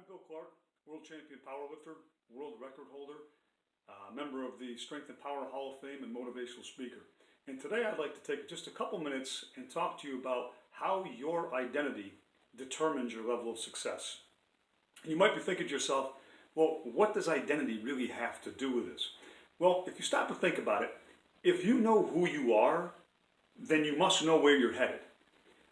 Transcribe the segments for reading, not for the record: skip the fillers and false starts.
I'm Bill Clark, world champion powerlifter, world record holder, member of the Strength and Power Hall of Fame and motivational speaker. And today I'd like to take just a couple minutes and talk to you about how your identity determines your level of success. You might be thinking to yourself, well, what does identity really have to do with this? Well, if you stop and think about it, if you know who you are, then you must know where you're headed.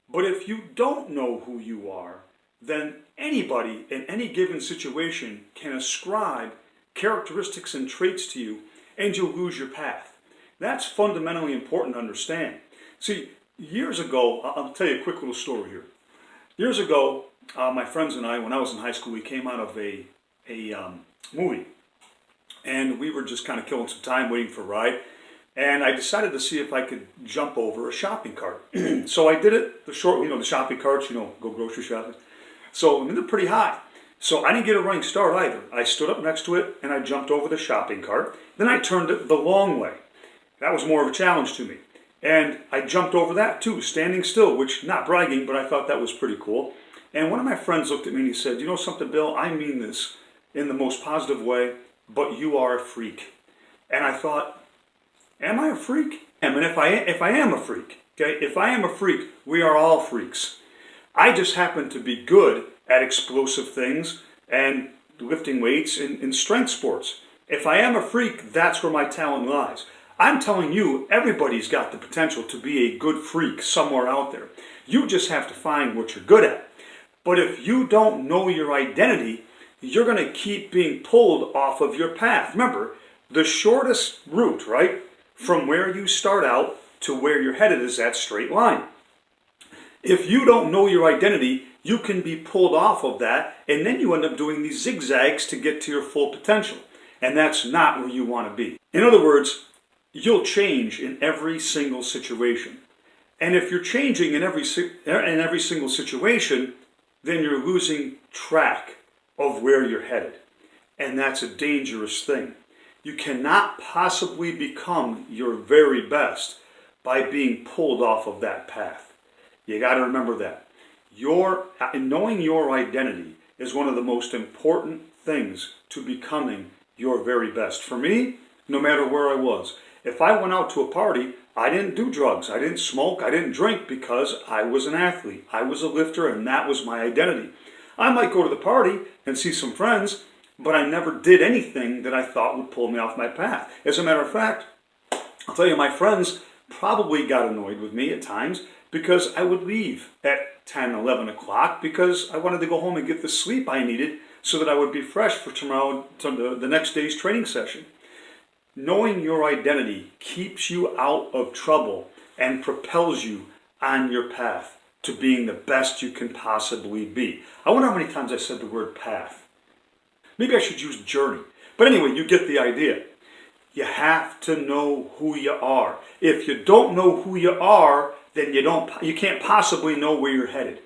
But if you don't know who you are, then anybody in any given situation can ascribe characteristics and traits to you, and you'll lose your path. That's fundamentally important to understand. See, years ago, I'll tell you a quick little story here. Years ago, my friends and I, when I was in high school, we came out of a movie, and we were just kind of killing some time waiting for a ride. And I decided to see if I could jump over a shopping cart. So I did it, the shopping carts, go grocery shopping. So they're pretty high. So I didn't get a running start either. I stood up next to it and I jumped over the shopping cart. Then I turned it the long way. That was more of a challenge to me. And I jumped over that too, standing still, which, not bragging, but I thought that was pretty cool. And one of my friends looked at me and he said, you know something, Bill, I mean this in the most positive way, but you are a freak. And I thought, am I a freak? And if I am a freak, okay, if I am a freak, we are all freaks. I just happen to be good at explosive things and lifting weights in strength sports. If I am a freak, that's where my talent lies. I'm telling you, everybody's got the potential to be a good freak somewhere out there. You just have to find what you're good at. But if you don't know your identity, you're going to keep being pulled off of your path. Remember, the shortest route, right, from where you start out to where you're headed is that straight line. If you don't know your identity, you can be pulled off of that, and then you end up doing these zigzags to get to your full potential. And that's not where you want to be. In other words, you'll change in every single situation. And if you're changing in every single situation, then you're losing track of where you're headed. And that's a dangerous thing. You cannot possibly become your very best by being pulled off of that path. You got to remember that. Knowing your identity is one of the most important things to becoming your very best. For me, no matter where I was, if I went out to a party, I didn't do drugs, I didn't smoke, I didn't drink because I was an athlete. I was a lifter, and that was my identity. I might go to the party and see some friends, but I never did anything that I thought would pull me off my path. As a matter of fact, I'll tell you, my friends probably got annoyed with me at times because I would leave at 10, 11 o'clock because I wanted to go home and get the sleep I needed so that I would be fresh for tomorrow, the next day's training session. Knowing your identity keeps you out of trouble and propels you on your path to being the best you can possibly be. I wonder how many times I said the word path. Maybe I should use journey. But anyway, you get the idea. You have to know who you are. If you don't know who you are, then you can't possibly know where you're headed.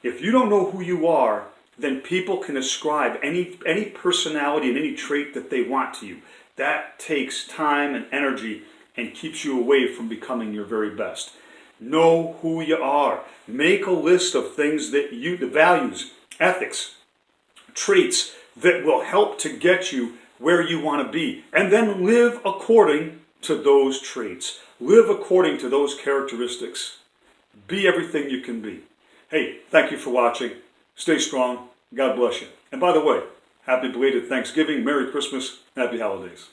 If you don't know who you are, then people can ascribe any personality and any trait that they want to you. That takes time and energy and keeps you away from becoming your very best. Know who you are. Make a list of things that the values, ethics, traits that will help to get you where you want to be. And then live according to those traits. Live according to those characteristics. Be everything you can be. Hey, thank you for watching. Stay strong. God bless you. And by the way, happy belated Thanksgiving, Merry Christmas, Happy Holidays.